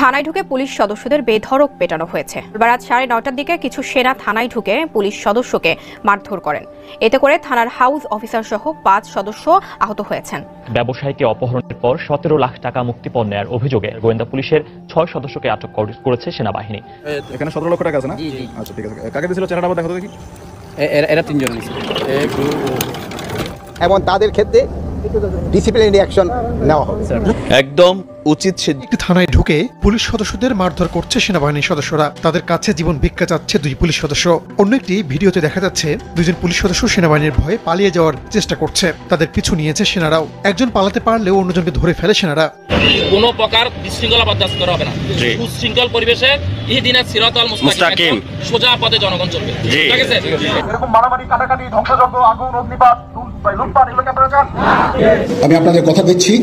থানায় ঢুকে পুলিশ সদস্যদের বেধড়ক পেটানো হয়েছে। রাত 9:30টার দিকে কিছু সেনা থানায় ঢুকে পুলিশ সদস্যকে মারধর করেন। এতে করে থানার হাউস অফিসার সহ 5 সদস্য আহত হয়েছেন। ব্যবসায়ীকে অপহরণের পর 17 লাখ টাকা মুক্তিপণ নেয়ার অভিযোগে গোয়েন্দা পুলিশের 6 সদস্যকে আটক করেছে সেনাবাহিনী। এখানে 17 লক্ষ টাকা আছে না? আচ্ছা ঠিক আছে। কাকে দিয়েছিল চেহারাটা আবার দেখাতে দেখি। এরা 3 জন আছে। এবং তাদের ক্ষেত্রে ডিসিপ্লিনারি অ্যাকশন নেওয়া হবে। একদম উচিত। একটি থানায় ঢুকে পুলিশ সদস্যদের মারধর করছে সেনাবাহিনীর সদস্যরা। তাদের কাছে জীবন ভিক্ষা চাচ্ছে 2 পুলিশ সদস্য। অন্য একটি ভিডিওতে দেখা যাচ্ছে 2জন পুলিশ সদস্য সেনাবাহিনীর ভয়ে পালিয়ে যাওয়ার চেষ্টা করছে। তাদের পিছু নিয়েছে সেনারাও। একজন পালাতে পারলেও অন্যজনকে ধরে ফেলে সেনারা। কোনো প্রকার বিশৃঙ্খলা বরদাস্ত করা হবে না। সুশৃঙ্খল পরিবেশে ইহদিনাস সিরাতাল মুস্তাকিম সোজা পথে জনগণ চলবে। ঠিক আছে? এরকম মারামারি, কাটাকাটি, ধ্বংসযজ্ঞ, আগুন, অগ্নিপাত, লুটপাট এগুলো কি আপনারা চান? আমি আপনাদের কথা দিচ্ছি,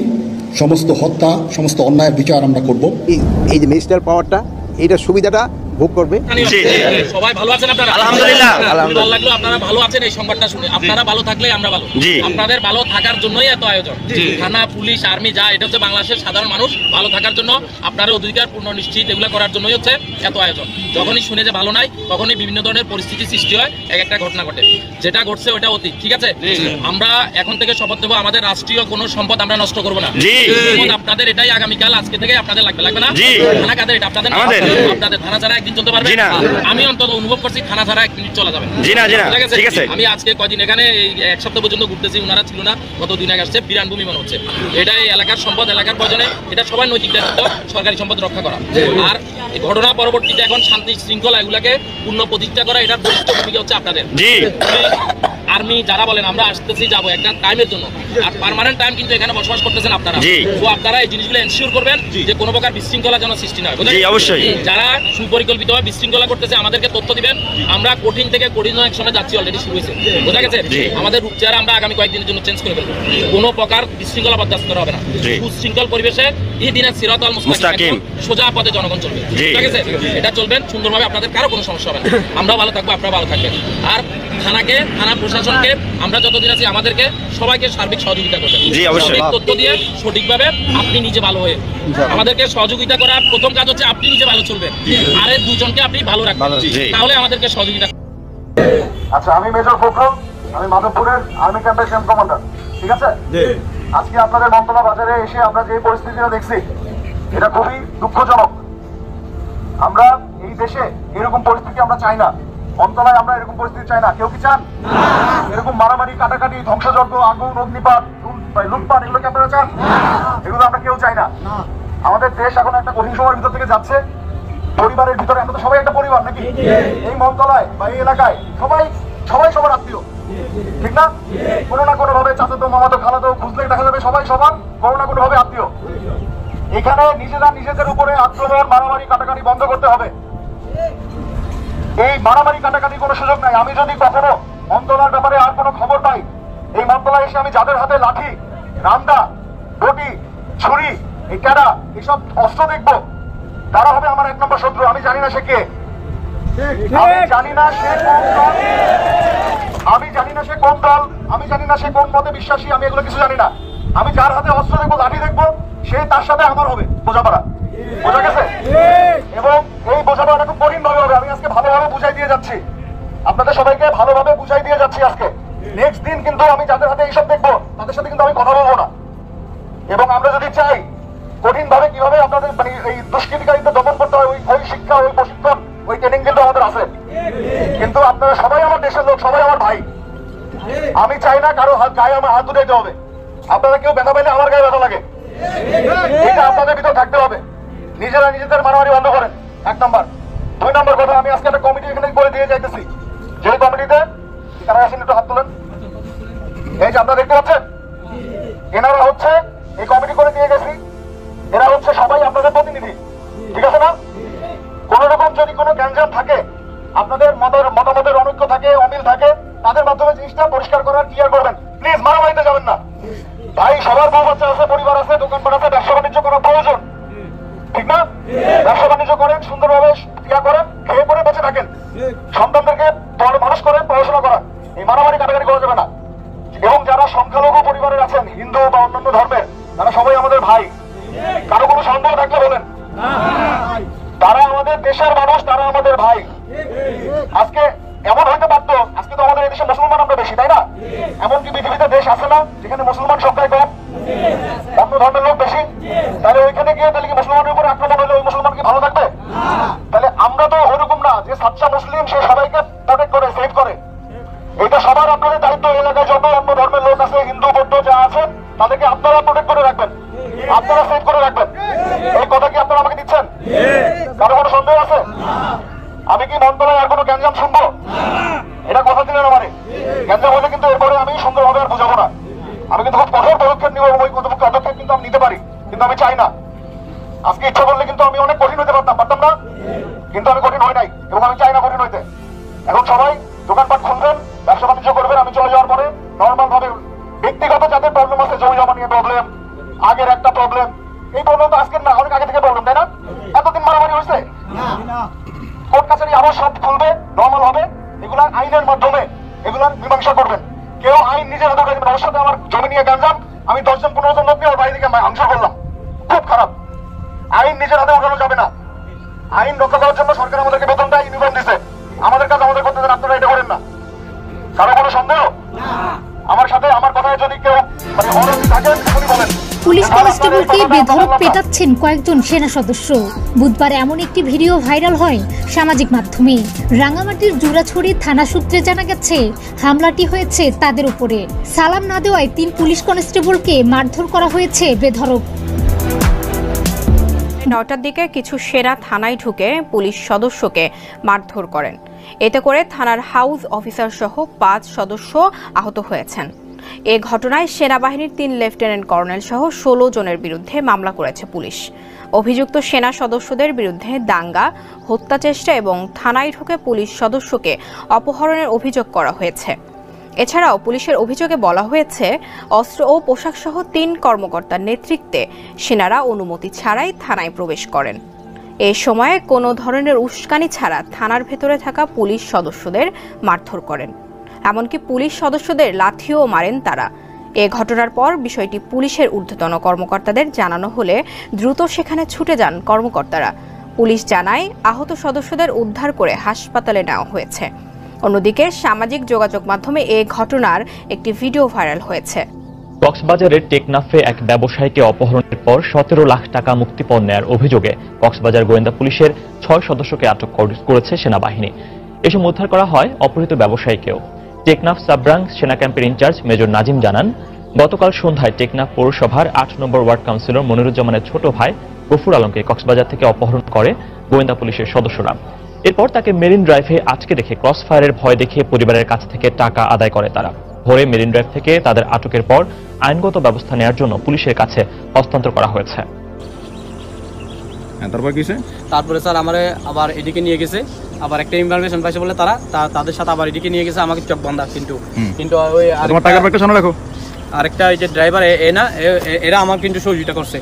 সমস্ত হত্যা, সমস্ত অন্যায়ের বিচার আমরা করব। এই যে মিনিস্টার পাওয়ারটা, এইটার সুবিধাটা ভোগ করবে। সবাই ভালো আছেন আপনারা? আলহামদুলিল্লাহ। ভালো লাগলো আপনারা ভালো আছেন এই সংবাদটা শুনে। আপনারা ভালো থাকলে আমরা ভালো। আপনাদের ভালো থাকার জন্যই এত আয়োজন। থানা, পুলিশ, আর্মি যা এটা হচ্ছে বাংলাদেশের সাধারণ মানুষ ভালো থাকার জন্য, আপনার অধিকার পূর্ণ নিশ্চিত এগুলো করার জন্যই হচ্ছে এত আয়োজন। যখনই শুনে যে ভালো নাই তখনই বিভিন্ন ধরনের পরিস্থিতি সৃষ্টি হয়, একটা ঘটনা ঘটে। যেটা ঘটছে ওটা অতীত। ঠিক আছে? আমরা এখন থেকে শপথ নেব আমাদের রাষ্ট্রীয় কোনো সম্পদ আমরা নষ্ট করবো না। আপনাদের এটাই আগামীকাল আজকে থেকে আপনাদের লাগবে না। থানা কাদের? এটা আপনাদের আপনাদের থানা ছাড়া একদিন চলতে পারবে। আমি অন্তত অনুভব করছি থানা ছাড়া 1 মিনিট চলা যাবে না। ঠিক আছে? আমি আজকে কয়দিন এখানে 1 সপ্তাহ পর্যন্ত ঘুরতেছি, ওনারা ছিল না, গত 2 দিন আগে আসছে। বিরানভূমি মনে হচ্ছে এটা এই এলাকার সম্পদ, এলাকার প্রয়োজনে এটা সবাই নৈতিক দায়িত্ব সরকারি সম্পদ রক্ষা করা। আর এই ঘটনা পরবর্তীতে এখন শান্তি শৃঙ্খলা এগুলাকে পূর্ণ প্রতিষ্ঠা করা, এটার বরিষ্ঠ ভূমিকা হচ্ছে আপনাদের। আর্মি যারা বলেন আমরা আসতেছি যাবো একটা টাইমের জন্য, আর পার্মানেন্ট টাইম কিন্তু এখানে বসবাস করতেছেন আপনারা। তো আপনারা এই জিনিসগুলো এনশিওর করবেন যে কোনো প্রকার বিশৃঙ্খলা যেন সৃষ্টি না হয়। অবশ্যই যারা সুপরিকল্পিতভাবে বিশৃঙ্খলা করতেছে আমাদেরকে তথ্য দিবেন। আমরা কঠিন থেকে কঠিন অ্যাকশনে যাচ্ছি, অলরেডি শুরু হয়েছে। বোঝা গেছে? আমাদের রূপচেহারা আমরা আগামী কয়েকদিনের জন্য চেঞ্জ করে ফেলবো। কোনো প্রকার বিশৃঙ্খলা বরদাস্ত করা হবে না। সুশৃঙ্খল পরিবেশে ইহদিনাস সিরাতাল মুস্তাকিম সোজা পথে জনগণ চলবে। ঠিক আছে? এটা চলবেন সুন্দরভাবে, আপনাদের কারো কোনো সমস্যা হবে না। আমরা ভালো থাকবো, আপনারা ভালো থাকবেন। আর থানাকে, থানা প্রশাসনকে আমরা যতদিন আছি আমাদেরকে সবাইকে সার্বিক সহযোগিতা করবেন। সঠিক তথ্য দিয়ে সঠিকভাবে আপনি নিজে ভালো হয়ে আমাদেরকে সহযোগিতা করার প্রথম কাজ হচ্ছে আপনি নিজে ভালো চলবেন, আর 2 জনকে আপনি ভালো রাখবেন, তাহলে আমাদেরকে সহযোগিতা। আচ্ছা, আমি মেজর ফখরুল, আমি মাধবপুরের আর্মি ক্যাম্পের ক্যাম্প কমান্ডার। ঠিক আছে? আজকে আপনাদের মন্তলা বাজারে এসে আমরা যে পরিস্থিতিটা দেখছি এটা খুবই দুঃখজনক। আমরা এই দেশে এরকম পরিস্থিতি আমরা চাই না। মন্তলায় আমরা এরকম পরিস্থিতি চাই না। কেউ কি চান? এরকম মারামারি, কাটাকাটি, ধ্বংসযজ্ঞ, আগুন, অগ্নিপাত, লুটপাট এগুলো কি আপনারা চান? এগুলো আমরা কেউ চাই না। আমাদের দেশ এখন একটা কঠিন সময়ের ভিতর থেকে যাচ্ছে। পরিবারের ভিতরে আমরা তো সবাই একটা পরিবার নাকি? এই মন্তলায় বা এই এলাকায় সবাই সবার আত্মীয়, ঠিক না? কোনো না কোনো ভাবে চাচাতো, মামাতো, খালাতো খুঁজলে দেখা যাবে সবাই সবার কোনো না কোনো ভাবে আত্মীয়। এখানে নিজেরা নিজেদের উপরে আক্রমণ, মারামারি, কাটাকাটি বন্ধ করতে হবে। এই মারামারি, কাটাকাটি কোনো সুযোগ নাই। আমি যদি কখনো মন্তলার ব্যাপারে আর কোনো খবর পাই, এই মন্তলায় এসে আমি যাদের হাতে লাঠি, রামদা, বটি, ছুরি, এই ক্যাডা, এইসব অস্ত্র দেখবো, তারা হবে আমার 1 নম্বর শত্রু। আমি জানি না সে কে, আমি জানি না সে কোন দল, আমি জানি না সে কোন দল, আমি জানি না সে কোন মতে বিশ্বাসী, আমি এগুলো কিছু জানি না। আমি যার হাতে অস্ত্র দেখবো, লাঠি দেখবো, সে তার সাথে আমার হবে বোঝাপড়া। বোঝা গেছে? এবং এই বোঝাপড়াটা খুব কঠিন ভাবে হবে। আমি আজকে ভালোভাবে বুঝাই দিয়ে যাচ্ছি, আপনাদের সবাইকে ভালোভাবে বুঝাই দিয়ে যাচ্ছি। আজকে নেক্সট দিন কিন্তু আমি যাদের হাতে এইসব দেখবো তাদের সাথে কিন্তু আমি কথা বলবো না। এবং আমরা যদি চাই কঠিন ভাবে কিভাবে আপনাদের মানে এই দুষ্কৃতিকারীদের দমন করতে হয়, ওই শিক্ষা, ওই প্রশিক্ষণ, ওই ট্রেনিং কিন্তু আমাদের আছে। কিন্তু আপনারা সবাই আমার দেশের লোক, সবাই আমার ভাই। আমি চাই না কারো গায়ে আমার হাত উঠাইতে হবে। আপনারা কেউ ব্যথা পাইলে আমার গায়ে ব্যথা লাগে, এটা আপনাদের ভিতর থাকতে হবে। নিজেরা নিজেদের মারামারি বন্ধ করেন, 1 নম্বর। 2 নম্বর কথা, আমি আজকে একটা কমিটি এখানে করে দিয়ে যাইতেছি। যে কমিটিতে কারা আসেন একটু হাত তোলেন। এই যে আপনারা দেখতে পাচ্ছেন, এনারা হচ্ছে এই কমিটি করে দিয়ে গেছি, এরা হচ্ছে সবাই আপনাদের প্রতিনিধি। ঠিক আছে না? কোন রকম যদি কোনো গ্যাঞ্জাম থাকে, আপনাদের মতামতের অনৈক্য থাকে, অমিল থাকে, তাদের মাধ্যমে জিনিসটা পরিষ্কার করার ক্লিয়ার করবেন। প্লিজ মারামারিতে যাবেন না ভাই। সবার বউ বাচ্চা আছে, পরিবার আছে, দোকানপাট আছে, ব্যবসা বাণিজ্য করা প্রয়োজন, ঠিক না? ব্যবসা বাণিজ্য করেন, সুন্দরভাবে করেন, খেয়ে পরে বেঁচে থাকেন, সন্তানদেরকে মানুষ করেন, পড়াশোনা করান। এই মারামারি, কাটাকাটি করা যাবে না। এবং যারা সংখ্যালঘু পরিবারের আছেন, হিন্দু বা অন্যান্য ধর্মের, তারা সবাই আমাদের ভাই। কারো কোনো সন্দেহ থাকলে বলেন। দেশের মানুষ, তারা আমাদের ভাই। আজকে এমন হইতে পারতো, আজকে তো আমাদের এদেশে মুসলমান আমরা বেশি, তাই না? এমনকি পৃথিবীতে দেশ আছে না যেখানে মুসলমান সংখ্যায় কম, অন্য ধর্মের লোক বেশি? তাহলে ওইখানে গিয়ে তাহলে কি মুসলমানের উপর আক্রমণ হলে ওই মুসলমান কি ভালো থাকবে? তাহলে আমরা তো ওরকম না যে সাচ্চা মুসলিম সে সবাইকে প্রোটেক্ট করে, সেভ করে। এটা সবার আপনাদের দায়িত্ব। এলাকায় যত অন্য ধর্মের লোক আছে, হিন্দু বৌদ্ধ যা আছে, তাদেরকে আপনারা প্রোটেক্ট করে রাখবেন, আপনারা সেভ করে রাখবেন। এই কথা কি আপনারা আমাকে দিচ্ছেন? কারো কোনো সন্দেহ আছে? আমি কি মন্ত্রণালয় আর কোনো গ্যাঞ্জাম শুনবো? এটা কথা দিলেন আমারে। গ্যাঞ্জাম হলে কিন্তু এরপরে আমি সুন্দরভাবে আর বুঝাবো না। আমি কিন্তু খুব কঠোর পদক্ষেপ নিব, ওই পদক্ষেপ কিন্তু আমি নিতে পারি, কিন্তু আমি চাই না। আজকে ইচ্ছা করলে কিন্তু আমি অনেক কঠিন হইতে পারতাম না, কিন্তু আমি কঠিন হই নাই এবং আমি চাই না কঠিন হইতে। এখন সবাই দোকানপাট খুলবেন, ব্যবসা বাণিজ্য করবেন। আমি চলে যাওয়ার পরে নর্মাল ভাবে ব্যক্তিগত যাদের প্রবলেম আছে, জমি জমা নিয়ে প্রবলেম, আগের একটা প্রবলেম, এই প্রবলেম তো আজকের না, অনেক আগে থেকে প্রবলেম, তাই না? এতদিন মারামারি হয়েছে, কোর্ট কাছারি আবার সব খুলবে, নর্মাল হবে। এগুলা আইনের মাধ্যমে এগুলার মীমাংসা করবেন। কেউ আইন নিজের হাতে উঠে দেবেন। ওর সাথে আমার জমি নিয়ে গাঞ্জাম, আমি 10 জন 15 জন লোক নিয়ে ওর বাড়ি থেকে আংশা করলাম, খুব খারাপ। আইন নিজের হাতে উঠানো যাবে না। আইন রক্ষা করার জন্য সরকার আমাদেরকে বেতন দেয়, ইউনিফর্ম দিছে। আমাদের কাজ আমাদের করতে দেন, আপনারা এটা করেন না। কারো কোনো সন্দেহ? আমার সাথে আমার কথায় যদি কেউ মানে অনতি থাকেন উনি বলেন। পুলিশ কনস্টেবলকে বেধড়ক পেটাচ্ছেন কয়েকজন সেনা সদস্য। বুধবার এমন একটি ভিডিও ভাইরাল হয় সামাজিক মাধ্যমে। রাঙ্গামাটির জুরাছড়ি থানা সূত্রে জানা গেছে, হামলাটি হয়েছে তাদের উপরে। সালাম না দেওয়ায় 3 পুলিশ কনস্টেবলকে মারধর করা হয়েছে বেধড়ক। 9টার দিকে কিছু সেনা থানায় ঢুকে পুলিশ সদস্যকে মারধর করেন। এতে করে থানার হাউস অফিসার সহ 5 সদস্য আহত হয়েছেন। এ ঘটনায় সেনাবাহিনীর 3 লেফটেন্যান্ট কর্নেল সহ 16 জনের বিরুদ্ধে মামলা করেছে পুলিশ। অভিযুক্ত সেনা সদস্যদের বিরুদ্ধে দাঙ্গা, হত্যা চেষ্টা এবং থানায় ঢুকে পুলিশ সদস্যকে অপহরণের অভিযোগ করা হয়েছে। এছাড়াও পুলিশের অভিযোগে বলা হয়েছে, অস্ত্র ও পোশাক সহ 3 কর্মকর্তার নেতৃত্বে সেনারা অনুমতি ছাড়াই থানায় প্রবেশ করেন। এই সময়ে কোনো ধরনের উস্কানি ছাড়া থানার ভেতরে থাকা পুলিশ সদস্যদের মারধর করেন। এমনকি পুলিশ সদস্যদের লাঠিও মারেন তারা। এ ঘটনার পর বিষয়টি পুলিশের ঊর্ধ্বতন কর্মকর্তাদের জানানো হলে দ্রুত সেখানে ছুটে যান কর্মকর্তারা। পুলিশ জানায়, আহত সদস্যদের উদ্ধার করে হাসপাতালে নেওয়া হয়েছে। অন্যদিকে সামাজিক যোগাযোগ মাধ্যমে এ ঘটনার একটি ভিডিও ভাইরাল হয়েছে। কক্সবাজারের টেকনাফে এক ব্যবসায়ীকে অপহরণের পর 17 লাখ টাকা মুক্তিপণ নেয়ার অভিযোগে কক্সবাজার গোয়েন্দা পুলিশের 6 সদস্যকে আটক করেছে সেনাবাহিনী। এসব উদ্ধার করা হয় অপহৃত ব্যবসায়ীকেও। টেকনাফ সাবরাং সেনা ক্যাম্পের ইনচার্জ মেজর নাজিম জানান, গতকাল সন্ধ্যায় টেকনাফ পৌরসভার 8 নম্বর ওয়ার্ড কাউন্সিলর মনিরুজ্জামানের ছোট ভাই গফুর আলমকে কক্সবাজার থেকে অপহরণ করে গোয়েন্দা পুলিশের সদস্যরা। এরপর তাকে মেরিন ড্রাইভে আটকে রেখে ক্রস ফায়ারের ভয় দেখিয়ে পরিবারের কাছ থেকে টাকা আদায় করে তারা। ভোরে মেরিন ড্রাইভ থেকে তাদের আটকের পর আইনগত ব্যবস্থা নেওয়ার জন্য পুলিশের কাছে হস্তান্তর করা হয়েছে। তারপরে স্যার আমারে আবার এদিকে নিয়ে গেছে, আবার একটা ইনফরমেশন পাইছে বলে তাদের সাথে আবার এদিকে নিয়ে গেছে, আমাকে চোখ বন্ধা। কিন্তু ওই আরেকটা এই যে ড্রাইভার এরা আমার কিন্তু সহযোগিতা করছে,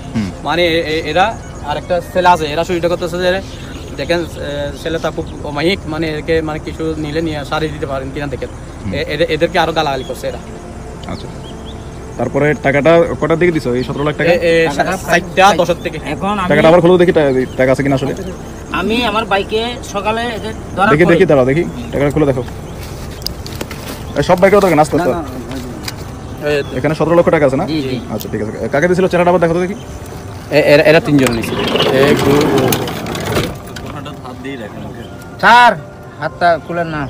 মানে এরা আরেকটা ছেলে আছে, এরা সহযোগিতা করতেছে যে দেখেন ছেলেটা খুব অমায়িক, মানে এদেরকে মানে কিছু নিলে নিয়ে সারিয়ে দিতে পারেন কিনা দেখেন। এদেরকে আরো গালাগালি করছে এরা। আচ্ছা, তারপরে টাকাটা কটার দিকে দিছো? এই 17 লাখ টাকা 4:10 থেকে। এখন টাকাটা আবার খুলে দেখি টাকা আছে কিনা আসলে। আমি আমার বাইকে সকালে দেখি দাঁড়াও, দেখি টাকাটা খুলে দেখো। সব বাইকেও দেখেন আস্তে আস্তে। এখানে 17 লক্ষ টাকা আছে না? আচ্ছা ঠিক আছে, কাকে দিছিল চেহারাটা আবার দেখো তো দেখি। এরা 3 জন নিছে। স্যার হাতটা খুলেন না।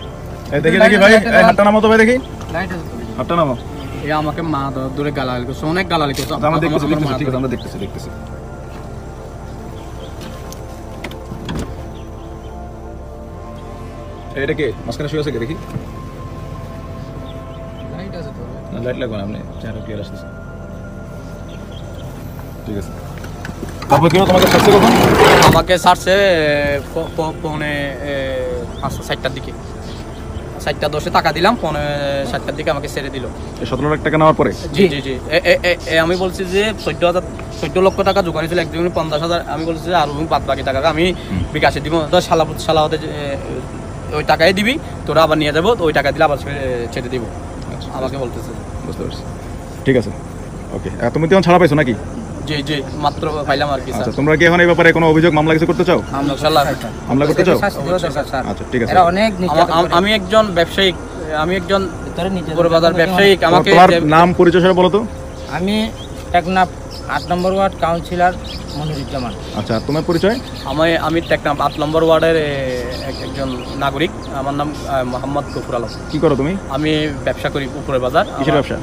দেখি ভাই, হাতটা নামাও তো ভাই, দেখি হাতটা নামাও। এ আমাকে মা দূরে গালাগালি করছে, অনেক গালাগালি করছে। আমরা দেখতেছি, ঠিক আছে, আমরা দেখতেছি। এটা কে মাঝখানে শুয়ে আছে? দেখি লাইট আছে তো, লাইট লাগবে না, আপনি চেহারা ক্লিয়ার আসছে। ঠিক আছে, তারপর কেউ তোমাকে ছাড়ছে কখন? আমাকে ছাড়ছে পৌনে 5:60টার দিকে। 7:10 টাকা দিলাম, পৌনে 7টার দিকে আমাকে ছেড়ে দিল। 17 লাখ টাকা নেওয়ার পরে? জি। আমি বলছি যে 14 লক্ষ টাকা জোগাড় ছিল, একজনের 50,000। আমি বলছি যে আর বাদ বাকি টাকা আমি বিকাশে দিব, সালাহতে ওই টাকাই দিবি, তোরা আবার নিয়ে যাবো, ওই টাকা দিলে আবার ছেড়ে দিব আমাকে বলতেছে। বুঝতে পারছি, ঠিক আছে, ওকে। তুমি তখন ছাড়া পাইছো নাকি? জি জি মাত্র পাইলাম আর কি স্যার। আচ্ছা, তোমরা কি এখন এই ব্যাপারে কোনো অভিযোগ মামলা কিছু করতে চাও? ইনশাআল্লাহ মামলা করতে চাও? আচ্ছা ঠিক আছে। আমি একজন ব্যবসায়িক, আমি একজন উপরবাজার ব্যবসায়িক। আমাকে তোমার নাম পরিচয় সেটা বলো তো। আমি টেকনাফ 8 নম্বর ওয়ার্ড কাউন্সিলর মনিরুজ্জামান। আচ্ছা, তোমার পরিচয়? আমি টেকনাফ 8 নম্বর ওয়ার্ডের একজন নাগরিক। আমার নাম মোহাম্মদ গফুর আলম। কি করো তুমি? আমি ব্যবসা করি উপরে বাজার। কিসের ব্যবসা?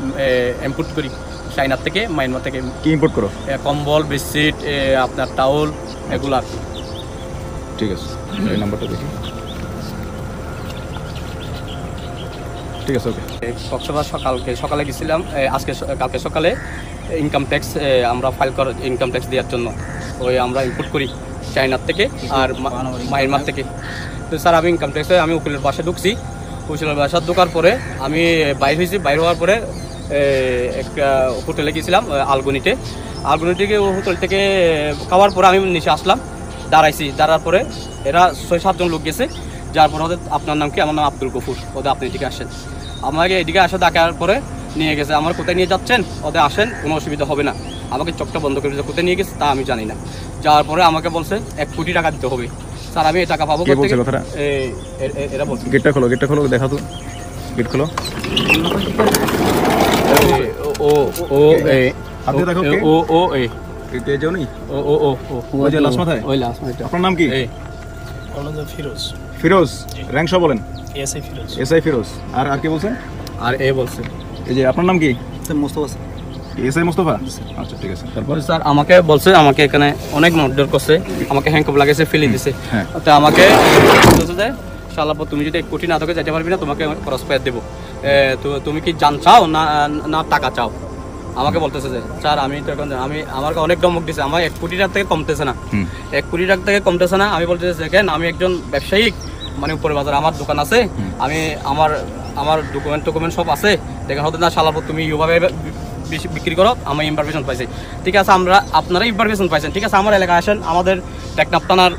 ইম্পোর্ট করি চায়না থেকে, মায়ানমার থেকে। কি ইম্পোর্ট করো? কম্বল, বেডশিট, আপনার টাওয়াল, এগুলো আর কি। ঠিক আছে, এই নাম্বারটা দেখি। ঠিক আছে, ওকে। কক্সবাজার সকালে গেছিলাম, কালকে সকালে ইনকাম ট্যাক্স আমরা ফাইল করার, ইনকাম ট্যাক্স দেওয়ার জন্য। আমরা ইম্পোর্ট করি চায়নার থেকে আর মায়ানমার থেকে। তো স্যার আমি ইনকাম ট্যাক্সে আমি উকিলের বাসায় ঢুকছি। উকিলের বাসায় ঢোকার পরে আমি বাইর হওয়ার পরে একটা হোটেলে গেছিলাম আলগনিতে গিয়ে হোটেল থেকে খাওয়ার পরে আমি নিচে আসলাম, দাঁড়ার পরে এরা 6-7 জন লোক গেছে। যার পরে ওদের আপনার নাম কি? আমার নাম আব্দুল গফুর। ওদের আপনি এদিকে আসেন। আমাকে এদিকে আসা ডাকার পরে নিয়ে গেছে। আমার কোথায় নিয়ে যাচ্ছেন? ওদের আসেন, কোনো অসুবিধা হবে না। আমাকে চোখটা বন্ধ করে কোথায় নিয়ে গেছে তা আমি জানি না। যাওয়ার পরে আমাকে বলছে 1 কোটি টাকা দিতে হবে। স্যার আমি এই টাকা পাবো কোথা থেকে? এরা বলছে। গেটটা খোলো, দেখা তো গেট খোলো। আপনার নাম কি? ফিরোজ। র্যাঙ্ক সহ বলেন। এসআই ফিরোজ। আর কি বলছেন? আর বলছে। এই যে আপনার নাম কি? মুস্তফা। এসআই মুস্তফা। আচ্ছা ঠিক আছে। তারপর স্যার আমাকে বলছে, আমাকে এখানে অনেক মারধর করছে, আমাকে হ্যান্ডকাপ লাগাইছে, ফেলে দিছে। তো আমাকে বলছে যে শালা তুমি যদি 1 কোটি না তোকে যেতে পারবি না, তোমাকে খরচ পেয়ে দেবো। তো তুমি কি জান চাও না টাকা চাও? আমাকে বলতেছে যে স্যার আমি তো এখন আমাকে অনেক ধমক দিছে। আমার 1 কোটি টাকা থেকে কমতেছে না, 1 কোটি টাকা থেকে কমতেছে না। আমি বলতেছি দেখেন আমি একজন ব্যবসায়িক, মানে উপরে বাজার আমার দোকান আছে, আমি আমার ডকুমেন্ট সব আছে। দেখেন হতে না শালাপুর তুমি এইভাবে বিক্রি করো, আমি ইনফরমেশন পাইছি। ঠিক আছে, আপনারা ইনফরমেশন পাইছেন, ঠিক আছে, আমার এলাকায় আসেন। আমাদের টেকনাফ থানার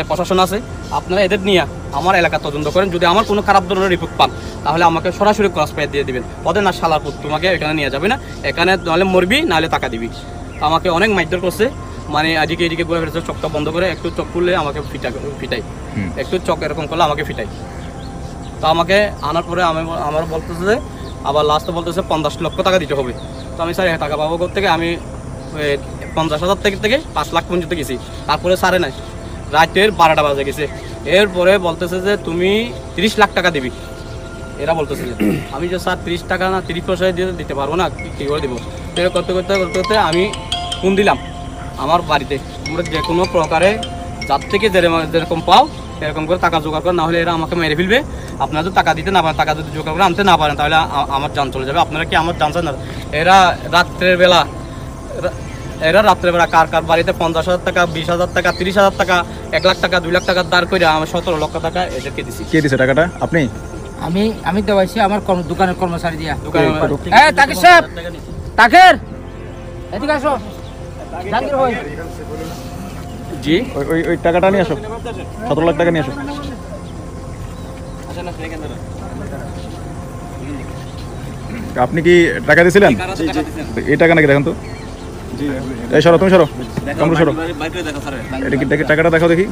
প্রশাসন আছে, আপনারা এদের নিয়ে আমার এলাকা তদন্ত করেন। যদি আমার কোনো খারাপ ধরনের রিপোর্ট পান তাহলে আমাকে সরাসরি ক্রস ফায়ার দিয়ে দিবেন। ওদের না শালাপুর তোমাকে এখানে নিয়ে যাবে না, এখানে নাহলে মরবি নাহলে টাকা দিবি। আমাকে অনেক মারধর করছে, মানে এদিকে ঘুরে ফেলেছে, চোখটা বন্ধ করে। একটু চোখ খুললে আমাকে ফিটাই, একটু চোখ এরকম করলে আমাকে ফিটাই। তো আমাকে আনার পরে আমার বলতেছে যে আবার লাস্টে বলতেছে 50 লক্ষ টাকা দিতে হবে। তো আমি স্যার টাকা পাবো থেকে? আমি 50,000 থেকে 5 লাখ পর্যন্ত গেছি। তারপরে স্যারে নাই, রাতের 12টা বাজে গেছে। এরপরে বলতেছে যে তুমি 30 লাখ টাকা দিবি। এরা বলতেছে যে আমি যে স্যার 30 টাকা না 30 পয়সায় দিতে পারবো না, কী করে দেবো? করতে করতে আমি ফোন দিলাম আমার বাড়িতে, তোমরা যে কোনো প্রকারে যার থেকে যেরকম পাও এরকম করে টাকা জোগাড় করে, না হলে এরা আমাকে মেরে ফেলবে। আপনারা যদি টাকা দিতে না পারেন, টাকা যদি জোগাড় করে আনতে না পারেন, তাহলে আমার জান চলে যাবে। আপনারা কি আমার জানছেন না? এরা রাত্রের বেলা কার বাড়িতে 50,000 টাকা, 20,000 টাকা, 30,000 টাকা, 1 লাখ টাকা, 2 লাখ টাকা দাঁড় করে আমার 17 লক্ষ টাকা এদেরকে দিছি। কে দিছে টাকাটা? আপনি? আমি দেওয়াইছি আমার দোকানের কর্মচারী দিয়া। তাকের সাহেব, তাকের এদিকে আসো। জাহাঙ্গীর ভাই জি, ওই টাকাটা নিয়ে আসো, 17 লাখ টাকা নিয়ে আসো। আপনি কি টাকা দিয়েছিলেন? এই টাকা নাকি দেখেন তো। এই সরো, তুমি সরো, কামরু সরো। এটা কি টাকাটা দেখাও দেখি।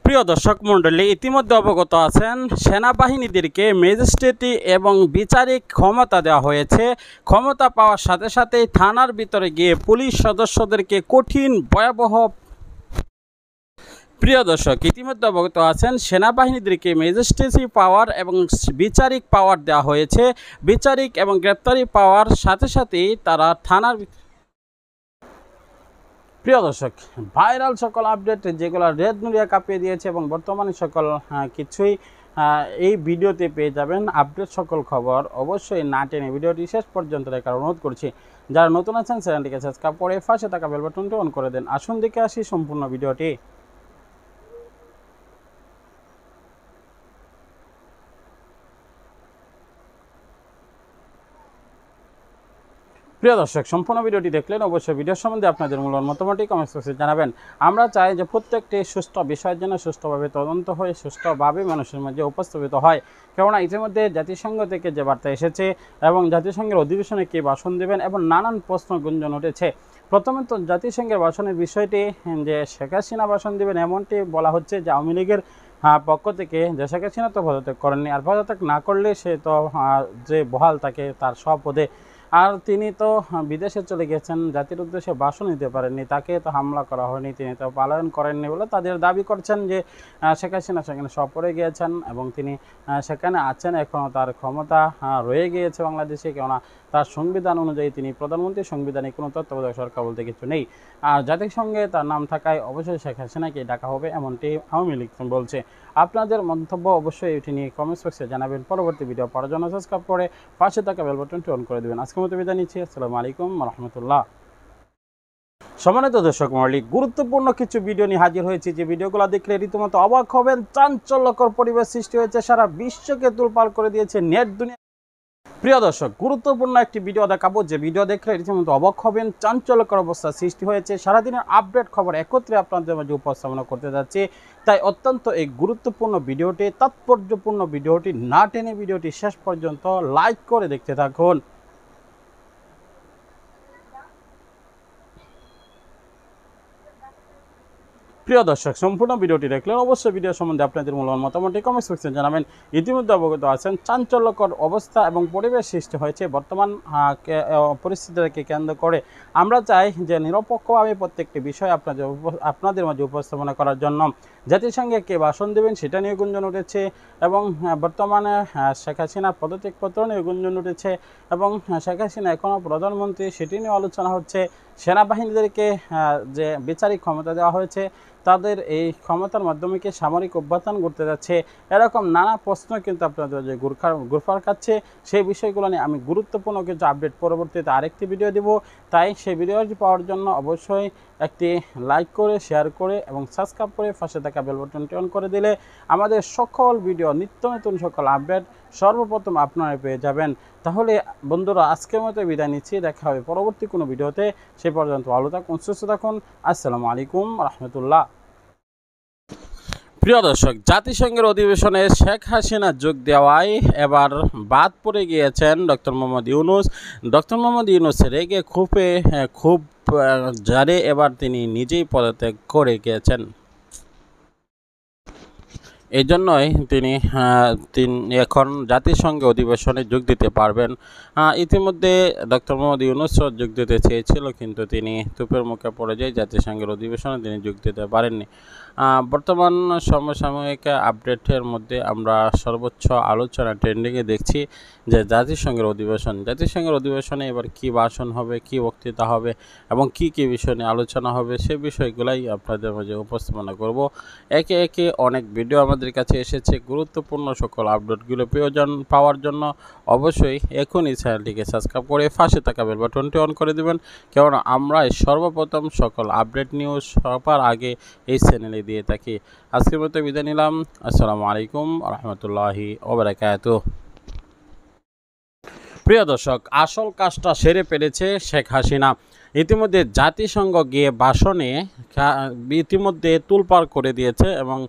প্রিয় দর্শক মণ্ডলী, ইতিমধ্যে অবগত আছেন সেনাবাহিনীদেরকে ম্যাজিস্ট্রেটি এবং বিচারিক ক্ষমতা দেওয়া হয়েছে। ক্ষমতা পাওয়ার সাথে সাথেই থানার ভিতরে গিয়ে পুলিশ সদস্যদেরকে কঠিন ভয়াবহ। প্রিয় দর্শক, ইতিমধ্যে অবগত আছেন সেনাবাহিনীদেরকে ম্যাজিস্ট্রেসি পাওয়ার এবং বিচারিক পাওয়ার দেওয়া হয়েছে। বিচারিক এবং গ্রেপ্তারি পাওয়ার সাথে সাথেই তারা থানার। প্রিয় দর্শক, ভাইরাল সকল আপডেট যেগুলো রেড মিডিয়া কাঁপিয়ে দিয়েছে এবং বর্তমানে সকল কিছুই এই ভিডিওতে পেয়ে যাবেন। আপডেট সকল খবর অবশ্যই না টেনে ভিডিওটি শেষ পর্যন্ত দেখার অনুরোধ করছি। যারা নতুন আছেন চ্যানেলটিকে সাবস্ক্রাইব করে পাশে থাকা বেল বাটনটি অন করে দেন। আসুন দেখে আসি সম্পূর্ণ ভিডিওটি। প্রিয় দর্শক, সম্পূর্ণ ভিডিওটি দেখলেন, অবশ্যই ভিডিও সম্বন্ধে আপনাদের মূল্যবান মতামতটি কমেন্ট বক্সে জানাবেন। আমরা চাই যে প্রত্যেকটি সুষ্ঠু বিষয়ের জন্য সুষ্ঠুভাবে তদন্ত হয়ে সুষ্ঠুভাবে মানুষের মাঝে উপস্থাপিত হয়। কেননা ইতিমধ্যে জাতিসংঘ থেকে যে বার্তা এসেছে এবং জাতিসংঘের অধিবেশনে কে ভাষণ দেবেন এবং নানান প্রশ্ন গুঞ্জন উঠেছে। প্রথমে তো জাতিসংঘের ভাষণের বিষয়টি যে শেখ হাসিনা ভাষণ দেবেন এমনটি বলা হচ্ছে যে আওয়ামী লীগের পক্ষ থেকে, যে শেখ হাসিনা তো পদত্যাগ করেননি, আর পদত্যাগ না করলে সে তো যে বহাল থাকে তার সব পদে, আর তিনি তো বিদেশে চলে গেছেন, জাতির উদ্দেশ্যে ভাষণ দিতে পারেননি, তাকে তো হামলা করা হয়নি, তিনি তো পালায়ন করেননি বলে তাদের দাবি করছেন যে শেখ হাসিনা সেখানে সফরে গিয়েছেন এবং তিনি সেখানে আছেন, এখনও তার ক্ষমতা রয়ে গিয়েছে বাংলাদেশে, কেননা তার সংবিধান অনুযায়ী তিনি প্রধানমন্ত্রী, সংবিধানে কোনো তত্ত্বাবধায়ক সরকার বলতে কিছু নেই। আর জাতিসংঘে তার নাম থাকায় অবশ্যই শেখ হাসিনাকে ডাকা হবে এমনটি আওয়ামী লীগ বলছে। আপনাদের মন্তব্য অবশ্যই এটি নিয়ে কমেন্টস বক্সে জানাবেন। পরবর্তী ভিডিও পাওয়ার জন্য সাবস্ক্রাইব করে পাশে থাকা বেল বাটনটি অন করে দেবেন। আজকের মতো বিদায় নিচ্ছি। আসসালামু আলাইকুম ওয়া রাহমাতুল্লাহ। সম্মানিত দর্শক মণ্ডলী, গুরুত্বপূর্ণ কিছু ভিডিও নিয়ে হাজির হয়েছে, যে ভিডিওগুলো দেখলে রীতিমতো অবাক হবেন। চাঞ্চল্যকর পরিবেশ সৃষ্টি হয়েছে, সারা বিশ্বকে তোলপাড় করে দিয়েছে নেট দুনিয়া। প্রিয় দর্শক, গুরুত্বপূর্ণ একটি ভিডিও দেখাবো, যে ভিডিও দেখলে রীতিমতো অবাক হবেন। চাঞ্চল্যকর অবস্থা সৃষ্টি হয়েছে, সারাদিনের আপডেট খবর একত্রে আপনাদের মাঝে উপস্থাপনা করতে যাচ্ছি। তাই অত্যন্ত এই গুরুত্বপূর্ণ ভিডিওটি, তাৎপর্যপূর্ণ ভিডিওটি না টেনে ভিডিওটি শেষ পর্যন্ত লাইক করে দেখতে থাকুন। প্রিয় দর্শক, সম্পূর্ণ ভিডিওটি দেখলেন, অবশ্যই ভিডিও সম্বন্ধে আপনাদের মূল্যবান মতামতটি কমেন্ট বক্সে জানাবেন। ইতিমধ্যে অবগত আছেন, চাঞ্চল্যকর অবস্থা এবং পরিবেশ সৃষ্টি হয়েছে বর্তমান পরিস্থিতিকে কেন্দ্র করে। আমরা চাই যে নিরপেক্ষভাবে প্রত্যেকটি বিষয় আপনাদের মাঝে উপস্থাপনা করার জন্য। জাতিসংঘে কে ভাষণ দেবেন সেটা নিয়ে গুঞ্জন উঠেছে এবং বর্তমানে শেখ হাসিনার পদত্যাগপত্র নিয়ে গুঞ্জন উঠেছে এবং শেখ হাসিনা এখনও প্রধানমন্ত্রী সেটি নিয়ে আলোচনা হচ্ছে। সেনাবাহিনীদেরকে যে বিচারিক ক্ষমতা দেওয়া হয়েছে, তাদের এই ক্ষমতার মাধ্যমে কি সামরিক অভ্যুত্থান ঘটতে যাচ্ছে, এরকম নানা প্রশ্ন কিন্তু আপনাদের যে ঘুরপাক খাচ্ছে। সেই বিষয়গুলো নিয়ে আমি গুরুত্বপূর্ণ কিছু আপডেট পরবর্তীতে আরেকটি ভিডিও দেব। তাই সেই ভিডিওটি পাওয়ার জন্য অবশ্যই একটি লাইক করে, শেয়ার করে এবং সাবস্ক্রাইব করে পাশে থাকা বেল বাটনটি অন করে দিলে আমাদের সকল ভিডিও, নিত্য নতুন সকল আপডেট সর্বপ্রথম আপনারা পেয়ে যাবেন। তাহলে বন্ধুরা, আজকের মতো বিদায় নিচ্ছি। দেখা হবে পরবর্তী কোনো ভিডিওতে। সে পর্যন্ত ভালো থাকুন, সুস্থ থাকুন। আসসালামু আলাইকুম রাহমাতুল্লাহ। প্রিয় দর্শক, জাতিসংঘের অধিবেশনে শেখ হাসিনা যোগ দেওয়ায় এবার বাদ পড়ে গিয়েছেন ডক্টর মোহাম্মদ ইউনূস। ডক্টর মোহাম্মদ ইউনূস রেগে খুব জারে এবার তিনি নিজেই পদত্যাগ করে গিয়েছেন। এই জন্যই তিনি এখন জাতিসংঘ অধিবেশনে যোগ দিতে পারবেন। ইতিমধ্যে ডক্টর মোহাম্মদ ইউনূস যোগ দিতে চেয়েছিল, কিন্তু তিনি তুপের মুখে পড়ে যায়, জাতিসংঘের অধিবেশনে তিনি যোগ দিতে পারেননি। বর্তমান সমসাময়িক আপডেটের মধ্যে আমরা সর্বোচ্চ আলোচনা ট্রেন্ডিংয়ে দেখছি যে জাতিসংঘের অধিবেশনে এবার কি ভাষণ হবে, কি বক্তৃতা হবে এবং কি বিষয় নিয়ে আলোচনা হবে, সে বিষয়গুলাই আপনাদের মাঝে উপস্থাপনা করব। একে একে অনেক ভিডিও আমাদের কাছে এসেছে। গুরুত্বপূর্ণ সকল আপডেটগুলো প্রয়োজন পাওয়ার জন্য অবশ্যই এখনই চ্যানেলটিকে সাবস্ক্রাইব করে পাশে থাকা বেল বাটনটি অন করে দেবেন, কেননা আমরা সর্বপ্রথম সকল আপডেট নিউজ সবার আগে এই চ্যানেলে দিয়ে থাকি। আজকের মতো বিদায় নিলাম। আসসালামু আলাইকুম রহমতুল্লাহি ওয়া বারাকাতুহু। প্রিয় দর্শক, আসল কাজটা সেরে ফেলেছে শেখ হাসিনা। ইতিমধ্যে জাতিসংঘ গিয়ে ভাষণে ইতিমধ্যে তোলপাড় করে দিয়েছে এবং